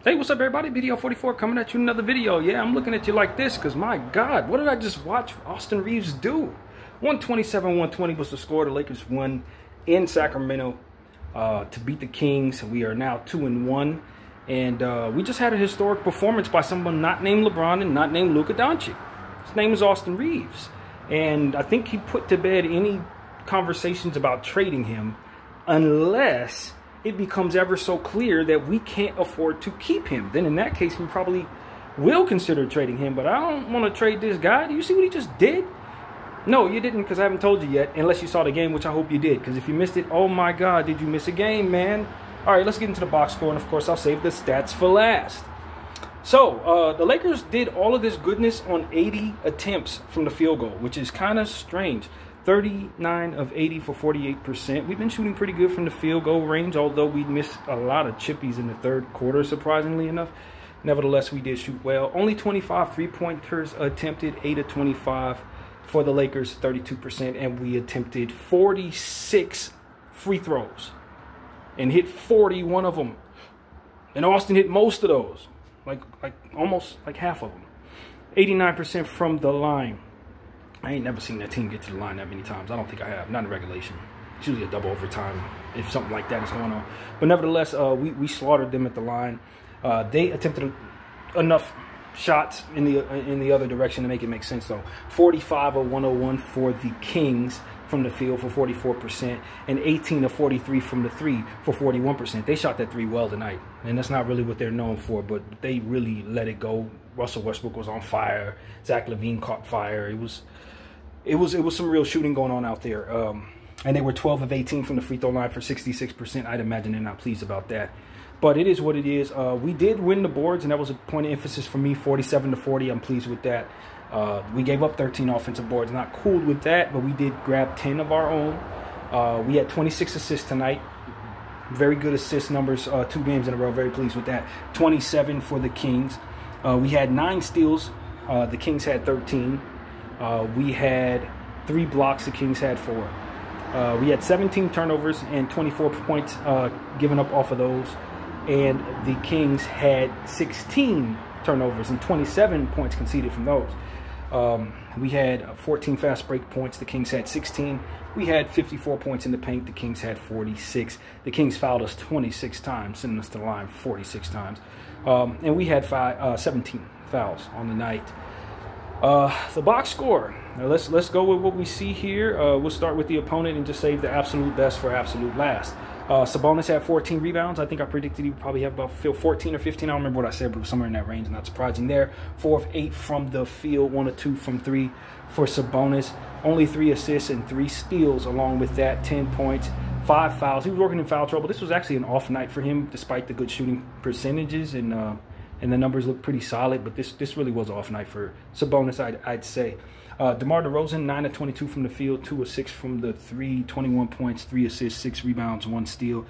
Hey, what's up, everybody? BDL44 coming at you another video. Yeah, I'm looking at you like this because, my God, what did I just watch Austin Reaves do? 127-120 was the score. The Lakers won in Sacramento to beat the Kings. We are now 2-1. And we just had a historic performance by someone not named LeBron and not named Luka Doncic. His name is Austin Reaves. And I think he put to bed any conversations about trading him unless it becomes ever so clear that we can't afford to keep him. Then in that case, we probably will consider trading him. But I don't want to trade this guy. Do you see what he just did? No, you didn't, because I haven't told you yet, unless you saw the game, which I hope you did. Because if you missed it, oh my God, did you miss a game, man? All right, let's get into the box score. And of course, I'll save the stats for last. So, the Lakers did all of this goodness on 80 attempts from the field goal, which is kind of strange. 39 of 80 for 48%. We've been shooting pretty good from the field goal range, although we missed a lot of chippies in the third quarter, surprisingly enough. Nevertheless, we did shoot well. Only 25 three-pointers attempted, 8 of 25 for the Lakers, 32%, and we attempted 46 free throws and hit 41 of them. And Austin hit most of those, almost half of them. 89% from the line. I ain't never seen that team get to the line that many times. I don't think I have. Not in regulation. It's usually a double overtime if something like that is going on. But nevertheless, we slaughtered them at the line. They attempted enough shots in the other direction to make it make sense, though. 45 of 101 for the Kings from the field for 44%, and 18 of 43 from the three for 41%. They shot that three well tonight, and that's not really what they're known for, but they really let it go. Russell Westbrook was on fire. Zach LaVine caught fire. It was some real shooting going on out there. And they were 12 of 18 from the free throw line for 66%. I'd imagine they're not pleased about that. But it is what it is. We did win the boards, and that was a point of emphasis for me, 47-40. I'm pleased with that. We gave up 13 offensive boards. Not cool with that, but we did grab 10 of our own. We had 26 assists tonight. Very good assist numbers, 2 games in a row. Very pleased with that. 27 for the Kings. We had 9 steals. The Kings had 13. We had 3 blocks. The Kings had 4. We had 17 turnovers and 24 points given up off of those. And the Kings had 16 turnovers and 27 points conceded from those. We had 14 fast break points. The Kings had 16. We had 54 points in the paint. The Kings had 46. The Kings fouled us 26 times, sending us to the line 46 times. And we had 17 fouls on the night. The box score. Now let's go with what we see here. We'll start with the opponent and just save the absolute best for absolute last. Sabonis had 14 rebounds. I think I predicted he would probably have about 14 or 15. I don't remember what I said, but it was somewhere in that range. Not surprising there. 4 of 8 from the field. 1 of 2 from 3 for Sabonis. Only 3 assists and 3 steals along with that. 10 points, 5 fouls. He was working in foul trouble. This was actually an off night for him, despite the good shooting percentages, and the numbers look pretty solid. But this really was an off night for Sabonis, I'd say. DeMar DeRozan, 9 of 22 from the field, 2 of 6 from the 3, 21 points, 3 assists, 6 rebounds, 1 steal.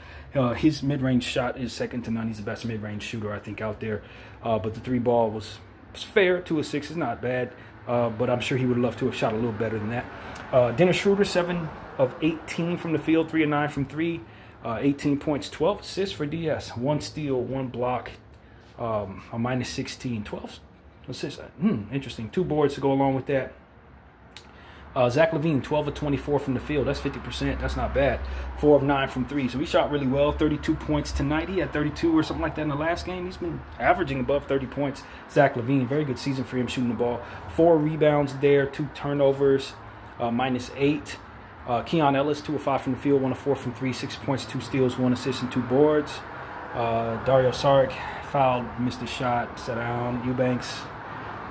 His mid-range shot is second to none. He's the best mid-range shooter, I think, out there. But the 3 ball was fair. 2 of 6 is not bad, but I'm sure he would love to have shot a little better than that. Dennis Schroeder, 7 of 18 from the field, 3 of 9 from 3, 18 points, 12 assists for DS, 1 steal, 1 block, a minus 16, 12 assists. Interesting. 2 boards to go along with that. Zach LaVine, 12 of 24 from the field. That's 50%. That's not bad. 4 of 9 from 3. So he shot really well. 32 points tonight. He had 32 or something like that in the last game. He's been averaging above 30 points. Zach LaVine, very good season for him shooting the ball. 4 rebounds there. 2 turnovers. Minus 8. Keon Ellis, 2 of 5 from the field. 1 of 4 from 3. 6 points, 2 steals, 1 assist, and 2 boards. Dario Saric fouled, missed the shot, sat down. Eubanks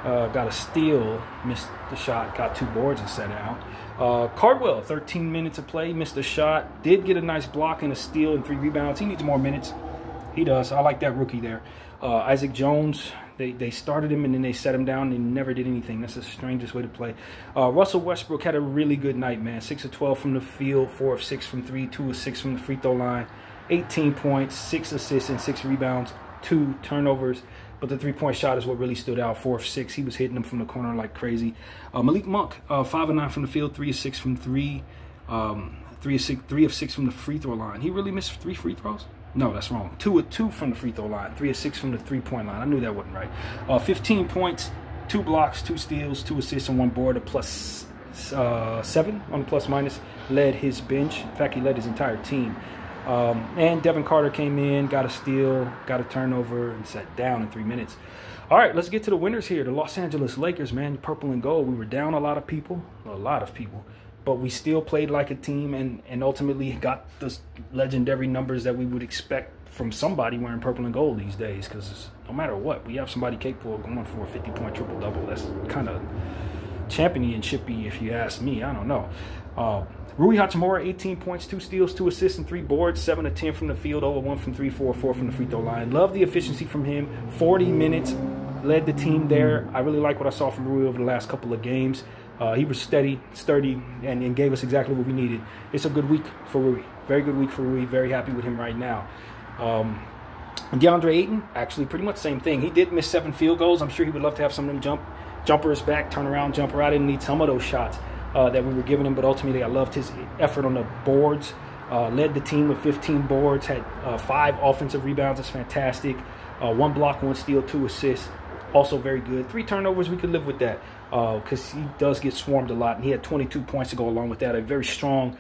got a steal, missed the shot, got 2 boards and sat out. Cardwell, 13 minutes of play, missed a shot, did get a nice block and a steal and 3 rebounds. He needs more minutes. He does. I like that rookie there. Isaac Jones, they started him and then they set him down. They never did anything. That's the strangest way to play. Russell Westbrook had a really good night, man. 6 of 12 from the field, 4 of 6 from 3, 2 of 6 from the free throw line, 18 points, 6 assists and 6 rebounds, 2 turnovers. But the 3-point shot is what really stood out. 4 of 6. He was hitting them from the corner like crazy. Malik Monk, 5 of 9 from the field, 3 of 6 from 3. 3 of 6 from the free throw line. He really missed 3 free throws. No, that's wrong. 2 of 2 from the free throw line. 3 of 6 from the three-point line. I knew that wasn't right. 15 points, 2 blocks, 2 steals, 2 assists, and 1 board. A plus 7 on the plus minus. Led his bench. In fact, he led his entire team. And Devin Carter came in, got a steal, got a turnover, and sat down in 3 minutes. All right, let's get to the winners here. The Los Angeles Lakers, man, purple and gold. We were down a lot of people, but we still played like a team and ultimately got the legendary numbers that we would expect from somebody wearing purple and gold these days, because no matter what, we have somebody capable of going for a 50-point triple-double. That's kind of championship-y if you ask me. I don't know. Rui Hachimura, 18 points, 2 steals, 2 assists, and 3 boards, 7 of 10 from the field, 0 of 1 from 3, 4 of 4 from the free throw line. Love the efficiency from him. 40 minutes, led the team there. I really like what I saw from Rui over the last couple of games. He was steady, sturdy, and gave us exactly what we needed. It's a good week for Rui. Very good week for Rui. Very happy with him right now. DeAndre Ayton, actually pretty much the same thing. He did miss 7 field goals. I'm sure he would love to have some of them jumpers back, turn around, jumper. I didn't need some of those shots that we were giving him, but ultimately I loved his effort on the boards. Led the team with 15 boards, had 5 offensive rebounds. That's fantastic. 1 block, 1 steal, 2 assists. Also very good. 3 turnovers, we could live with that because he does get swarmed a lot. And he had 22 points to go along with that. A very strong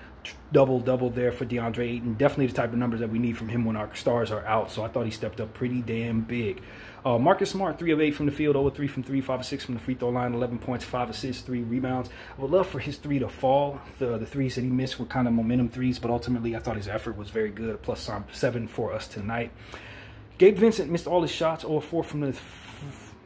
double-double there for DeAndre Ayton. Definitely the type of numbers that we need from him when our stars are out. So I thought he stepped up pretty damn big. Marcus Smart, 3 of 8 from the field, 0 of 3 from 3, 5 of 6 from the free throw line, 11 points, 5 assists, 3 rebounds. I would love for his 3 to fall. The threes that he missed were kind of momentum threes, but ultimately I thought his effort was very good. A plus 7 for us tonight. Gabe Vincent missed all his shots, 0 of 4 from the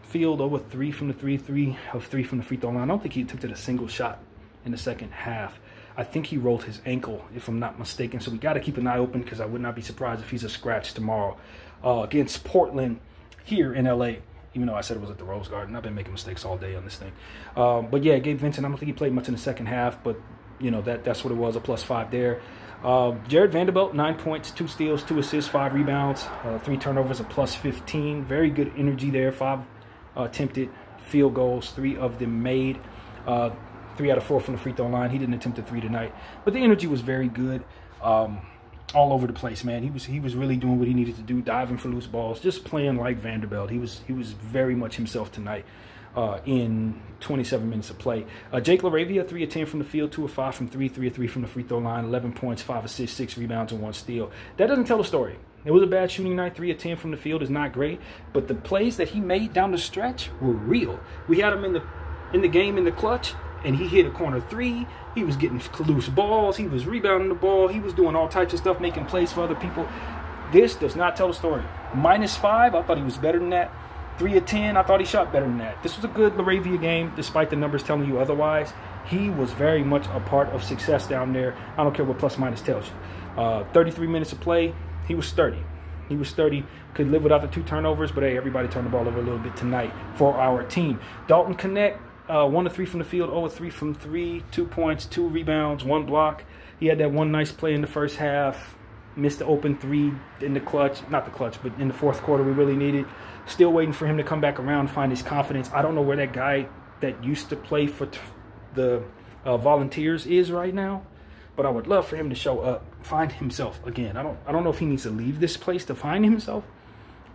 field, 0 of 3 from the 3 of 3 from the free throw line. I don't think he attempted a single shot in the second half. I think he rolled his ankle, if I'm not mistaken. So we got to keep an eye open because I would not be surprised if he's a scratch tomorrow against Portland here in LA. Even though I said it was at the Rose Garden, I've been making mistakes all day on this thing. But yeah, Gabe Vincent, I don't think he played much in the second half, but you know that's what it was, a plus 5 there. Jared Vanderbilt, 9 points, 2 steals, 2 assists, 5 rebounds, 3 turnovers, a plus 15. Very good energy there. 5 attempted field goals, 3 of them made. 3 out of 4 from the free throw line. He didn't attempt a 3 tonight, but the energy was very good. All over the place, man. He was really doing what he needed to do, diving for loose balls, just playing like Vanderbilt. He was very much himself tonight in 27 minutes of play. Jake LaRavia, 3 of 10 from the field, 2 of 5 from 3, 3 of 3 from the free throw line, 11 points, 5 assists, 6 rebounds, and 1 steal. That doesn't tell the story. It was a bad shooting night. 3 of 10 from the field is not great, but the plays that he made down the stretch were real. We had him in the game in the clutch, and he hit a corner 3. He was getting loose balls. He was rebounding the ball. He was doing all types of stuff, making plays for other people. This does not tell the story. -5, I thought he was better than that. 3 of 10, I thought he shot better than that. This was a good LaRavia game, despite the numbers telling you otherwise. He was very much a part of success down there. I don't care what plus minus tells you. 33 minutes of play. He was sturdy. He was sturdy. Could live without the 2 turnovers, but hey, everybody turned the ball over a little bit tonight for our team. Dalton Connect. 1 of 3 from the field, 0 of 3 from 3, 2 points, 2 rebounds, 1 block. He had that one nice play in the first half, missed the open 3 in the clutch, not the clutch, but in the fourth quarter we really needed. Still waiting for him to come back around, find his confidence. I don't know where that guy that used to play for the Volunteers is right now, but I would love for him to show up, find himself again. I don't know if he needs to leave this place to find himself,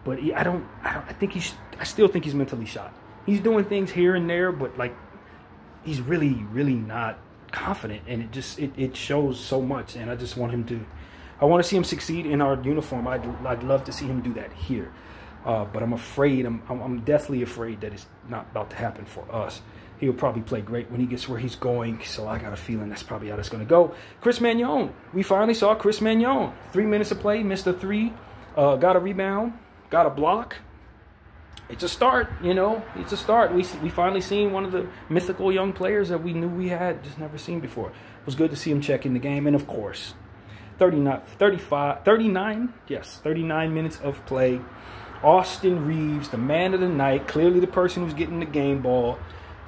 but I still think he's mentally shot. He's doing things here and there, but like he's really, really not confident, and it shows so much. And I just want him to. I want to see him succeed in our uniform. I'd love to see him do that here, but I'm afraid. I'm deathly afraid that it's not about to happen for us. He'll probably play great when he gets where he's going. So I got a feeling that's probably how that's going to go. Chris Magnon. We finally saw Chris Magnon. 3 minutes of play, missed a 3, got a rebound, got a block. It's a start, you know. It's a start. We finally seen one of the mythical young players that we knew we had just never seen before. It was good to see him check in the game. And, of course, 39 minutes of play. Austin Reaves, the man of the night, clearly the person who's getting the game ball.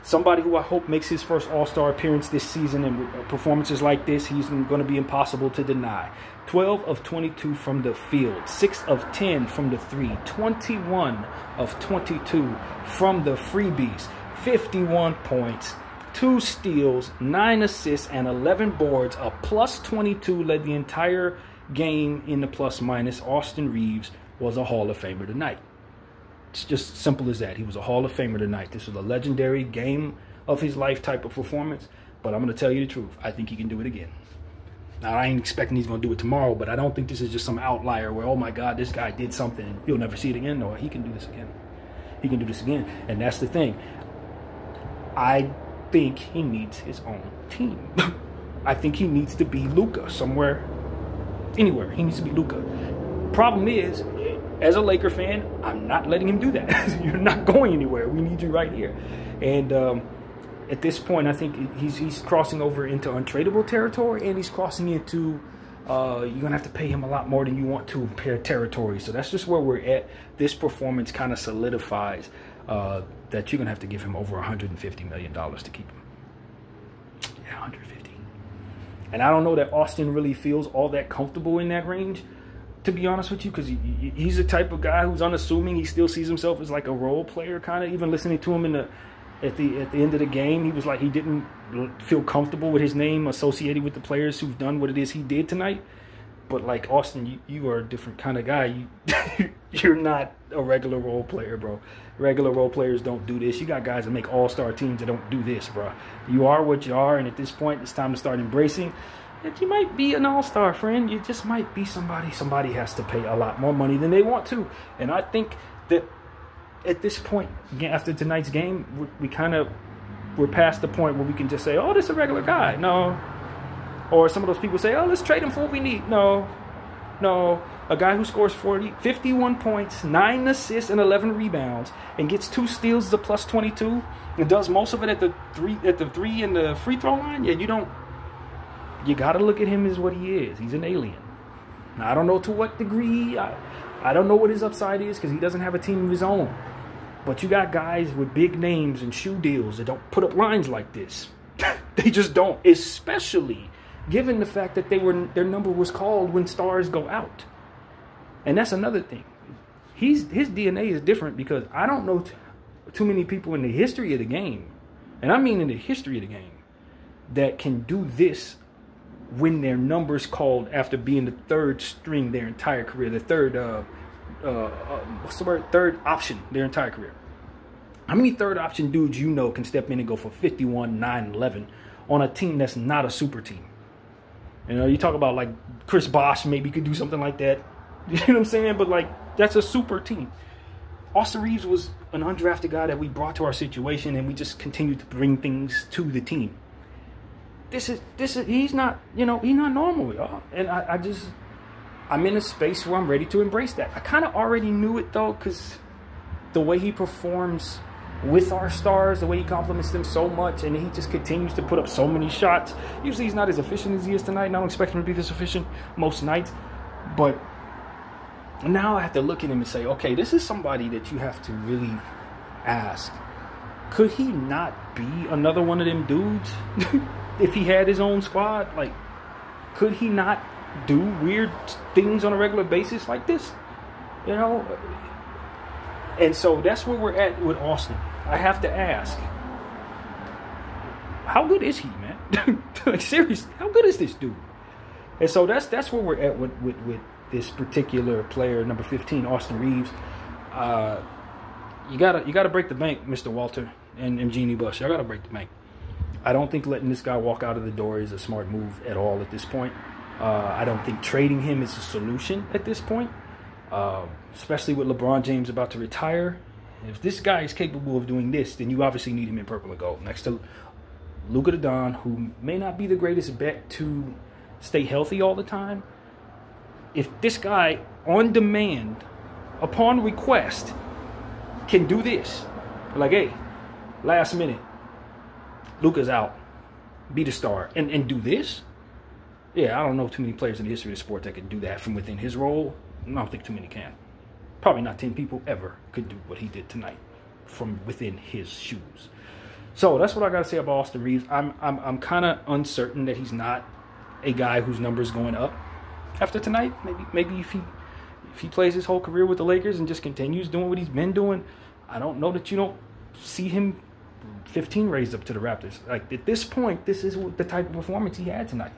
Somebody who I hope makes his first All-Star appearance this season, and with performances like this, he's going to be impossible to deny. 12 of 22 from the field, 6 of 10 from the 3, 21 of 22 from the freebies, 51 points, 2 steals, 9 assists, and 11 boards. A plus 22, led the entire game in the plus minus, Austin Reaves was a Hall of Famer tonight. It's just simple as that. He was a Hall of Famer tonight. This was a legendary game of his life type of performance. But I'm going to tell you the truth. I think he can do it again. Now, I ain't expecting he's going to do it tomorrow, but I don't think this is just some outlier where, oh my God, this guy did something and you'll never see it again. No, he can do this again. He can do this again. And that's the thing. I think he needs his own team. I think he needs to be Luka somewhere, anywhere. He needs to be Luka. Problem is, as a Laker fan, I'm not letting him do that. You're not going anywhere. We need you right here. And at this point, I think he's crossing over into untradeable territory, and he's crossing into you're gonna have to pay him a lot more than you want to per territory. So that's just where we're at. This performance kind of solidifies that you're gonna have to give him over $150 million to keep him. Yeah, 150. And I don't know that Austin really feels all that comfortable in that range, to be honest with you, because he's the type of guy who's unassuming. He still sees himself as like a role player, kind of. Even listening to him at the end of the game, he was like he didn't feel comfortable with his name associated with the players who've done what it is he did tonight. But like Austin, you are a different kind of guy. You're not a regular role player, bro. Regular role players don't do this. You got guys that make all-star teams that don't do this, bro. You are what you are, and at this point, it's time to start embracing that you might be an all-star, friend. You just might be somebody. Somebody has to pay a lot more money than they want to. And I think that at this point, again, after tonight's game, we're past the point where we can just say, oh, this is a regular guy. No. Or some of those people say, oh, let's trade him for what we need. No. A guy who scores 51 points, 9 assists, and 11 rebounds, and gets 2 steals as a plus 22, and does most of it at the three and the free throw line. Yeah, you got to look at him as what he is. He's an alien. Now, I don't know to what degree. I don't know what his upside is because he doesn't have a team of his own. But you got guys with big names and shoe deals that don't put up lines like this. They just don't. Especially given the fact that their number was called when stars go out. And that's another thing. His DNA is different because I don't know too many people in the history of the game, and I mean in the history of the game, that can do this when their number's called after being the third string their entire career, the third third option their entire career. How many third option dudes you know can step in and go for 51, 9, 11 on a team that's not a super team? You know, you talk about like Chris Bosh maybe could do something like that. You know what I'm saying? But like, that's a super team. Austin Reaves was an undrafted guy that we brought to our situation, and we just continued to bring things to the team. He's not normal, y'all. And I'm in a space where I'm ready to embrace that. I kind of already knew it though, because the way he performs with our stars, the way he compliments them so much, and he just continues to put up so many shots. Usually he's not as efficient as he is tonight, and I don't expect him to be this efficient most nights. But now I have to look at him and say, okay, this is somebody that you have to really ask, could he not be another one of them dudes? If he had his own squad, like, could he not do weird things on a regular basis like this? You know? And so that's where we're at with Austin. I have to ask, how good is he, man? Like, seriously, how good is this dude? And so that's where we're at with this particular player, number 15, Austin Reaves. You gotta break the bank, Mr. Walter and Jeannie Buss. Y'all gotta break the bank. I don't think letting this guy walk out of the door is a smart move at all at this point. I don't think trading him is a solution at this point, especially with LeBron James about to retire. If this guy is capable of doing this, then you obviously need him in purple and gold next to Luka Don, who may not be the greatest bet to stay healthy all the time. If this guy, on demand, upon request, can do this, like, hey, last minute, Luka's out, be the star, and do this, yeah, I don't know too many players in the history of the sport that can do that from within his role. I don't think too many can. Probably not 10 people ever could do what he did tonight from within his shoes. So that's what I got to say about Austin Reaves. I'm kind of uncertain that he's not a guy whose number's going up after tonight. Maybe if he plays his whole career with the Lakers and just continues doing what he's been doing, I don't know that you don't see him 15 raised up to the Raptors. Like, at this point, this is the type of performance he had tonight.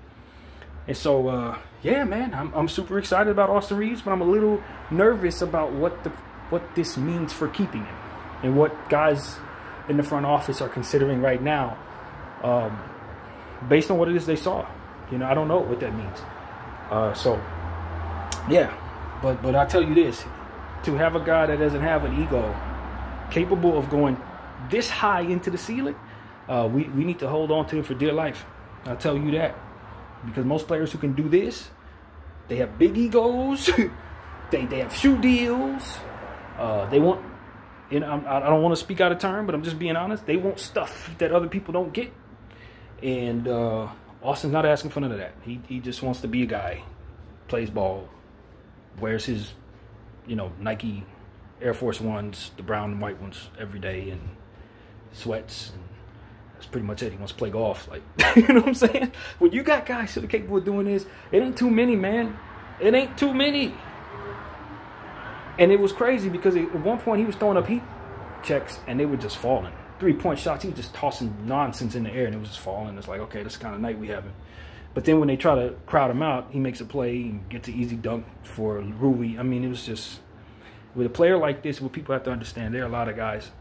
And so, yeah, man, I'm super excited about Austin Reaves, but I'm a little nervous about what this means for keeping him and what guys in the front office are considering right now, based on what it is they saw. You know, I don't know what that means. So, yeah, but I tell you this, to have a guy that doesn't have an ego, capable of going this high into the ceiling, we need to hold on to him for dear life. I'll tell you that. Because most players who can do this, they have big egos, they have shoe deals, they want, you know, I don't want to speak out of turn, but I'm just being honest, they want stuff that other people don't get. And Austin's not asking for none of that. He just wants to be a guy, plays ball, wears his, you know, Nike Air Force Ones, the brown and white ones, every day, and sweats, and that's pretty much it. He wants to play golf. Like, you know what I'm saying? When you got guys that are capable of doing this, it ain't too many, man. It ain't too many. And it was crazy because at one point he was throwing up heat checks and they were just falling. 3-point shots, he was just tossing nonsense in the air and it was just falling. It's like, okay, this is the kind of night we having. But then when they try to crowd him out, he makes a play and gets an easy dunk for Rui. I mean, it was just, with a player like this, what people have to understand, there are a lot of guys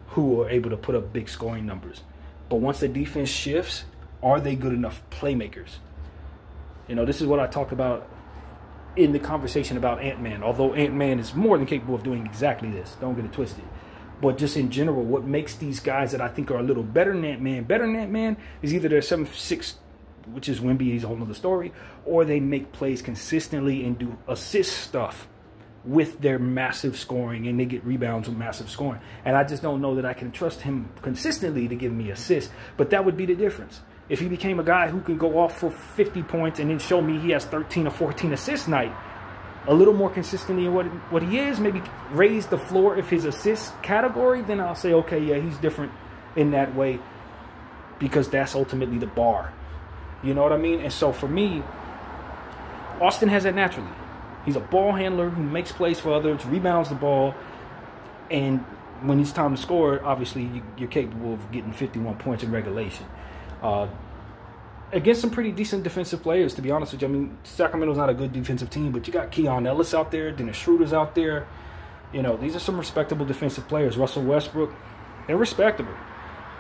who are able to put up big scoring numbers. But once the defense shifts, are they good enough playmakers? You know, this is what I talked about in the conversation about Ant-Man. Although Ant-Man is more than capable of doing exactly this. Don't get it twisted. But just in general, what makes these guys that I think are a little better than Ant-Man is either they're 7'6", which is Wemby, he's a whole other story, or they make plays consistently and do assist stuff with their massive scoring, and they get rebounds with massive scoring. And I just don't know that I can trust him consistently to give me assists. But that would be the difference. If he became a guy who can go off for 50 points and then show me he has 13 or 14 assist night, a little more consistently in what he is, maybe raise the floor of his assist category, then I'll say, okay, yeah, he's different in that way, because that's ultimately the bar. You know what I mean? And so for me, Austin has that naturally. He's a ball handler who makes plays for others, rebounds the ball, and when it's time to score, obviously you're capable of getting 51 points in regulation. Against some pretty decent defensive players, to be honest with you. I mean, Sacramento's not a good defensive team, but you got Keon Ellis out there, Dennis Schroeder's out there. You know, these are some respectable defensive players. Russell Westbrook, they're respectable.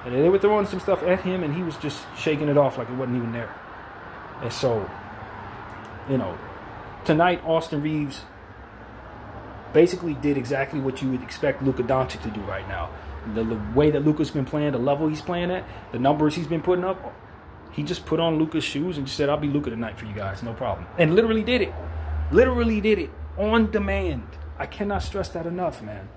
And they were throwing some stuff at him, and he was just shaking it off like it wasn't even there. And so, you know, tonight, Austin Reaves basically did exactly what you would expect Luka Doncic to do right now. The way that Luka's been playing, the level he's playing at, the numbers he's been putting up, he just put on Luka's shoes and just said, I'll be Luka tonight for you guys, no problem. And literally did it. Literally did it. On demand. I cannot stress that enough, man.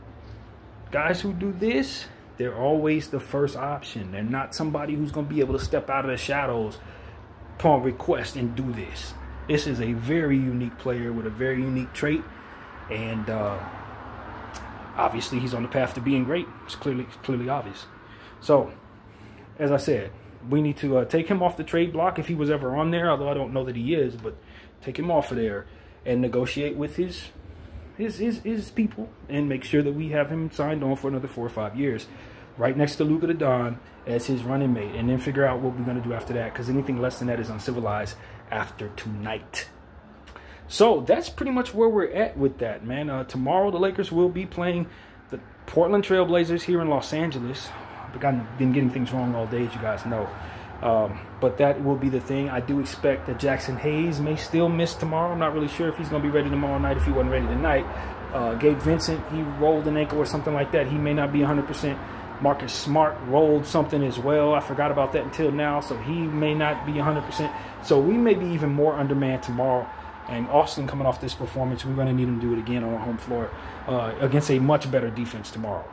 Guys who do this, they're always the first option. They're not somebody who's going to be able to step out of the shadows upon request and do this. This is a very unique player with a very unique trait. And obviously he's on the path to being great. It's clearly obvious. So, as I said, we need to take him off the trade block if he was ever on there, although I don't know that he is, but take him off of there and negotiate with his people and make sure that we have him signed on for another 4 or 5 years, right next to Luka the Don as his running mate, and then figure out what we're going to do after that, because anything less than that is uncivilized after tonight. So that's pretty much where we're at with that, man. Tomorrow the Lakers will be playing the Portland Trail Blazers here in Los Angeles. I've been getting things wrong all day, as you guys know. But that will be the thing. I do expect that Jackson Hayes may still miss tomorrow. I'm not really sure if he's going to be ready tomorrow night if he wasn't ready tonight. Gabe Vincent, he rolled an ankle or something like that. He may not be 100%. Marcus Smart rolled something as well. I forgot about that until now, so he may not be 100%. So we may be even more undermanned tomorrow. And Austin, coming off this performance, we're going to need him to do it again on our home floor against a much better defense tomorrow.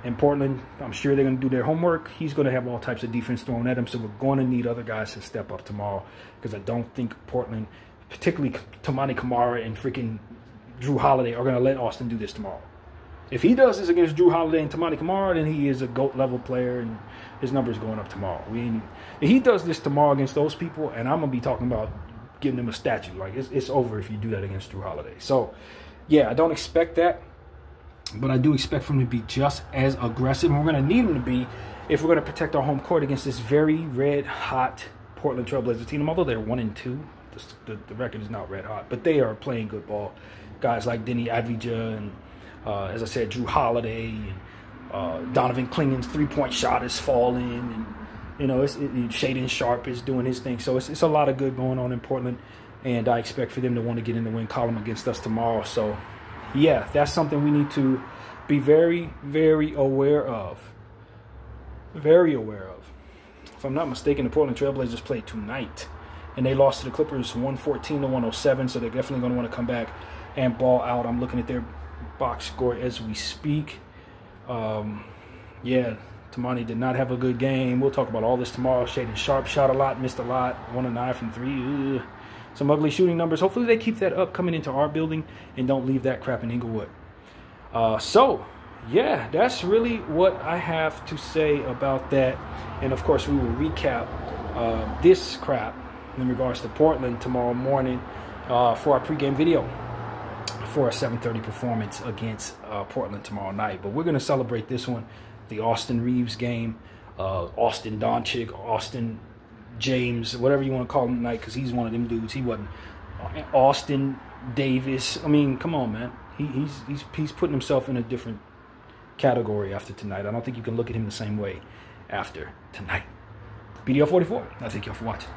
In Portland, I'm sure they're going to do their homework. He's going to have all types of defense thrown at him, so we're going to need other guys to step up tomorrow, because I don't think Portland, particularly Toumani Camara and freaking Drew Holiday, are going to let Austin do this tomorrow. If he does this against Drew Holiday and Toumani Camara, then he is a GOAT-level player, and his numbers going up tomorrow. If he does this tomorrow against those people, and I'm going to be talking about giving him a statue. Like, it's over if you do that against Drew Holiday. So, yeah, I don't expect that. But I do expect for him to be just as aggressive. And we're going to need him to be if we're going to protect our home court against this very red-hot Portland Trailblazer team, although they're 1-2. The record is not red hot, but they are playing good ball. Guys like Denny Avdija and, as I said, Drew Holiday and Donovan Klingen's three-point shot is falling, and you know, Shaedon Sharpe is doing his thing. So it's a lot of good going on in Portland, and I expect for them to want to get in the win column against us tomorrow. So, yeah, that's something we need to be very, very aware of. Very aware of. If I'm not mistaken, the Portland Trailblazers played tonight, and they lost to the Clippers 114-107, so they're definitely going to want to come back and ball out. I'm looking at their box score as we speak. Yeah, Tamani did not have a good game. We'll talk about all this tomorrow. Shaedon Sharpe shot a lot, missed a lot, 1 of 9 from 3. Some ugly shooting numbers. Hopefully they keep that up coming into our building and don't leave that crap in Inglewood. So, yeah, that's really what I have to say about that. And, of course, we will recap this crap in regards to Portland tomorrow morning for our pregame video for a 7:30 performance against Portland tomorrow night. But we're going to celebrate this one, the Austin Reaves game, Austin Doncic, Austin James, whatever you want to call him tonight, because he's one of them dudes. He wasn't Austin Davis. I mean, come on, man. He's putting himself in a different category after tonight. I don't think you can look at him the same way after tonight. BDO 44. I thank y'all for watching.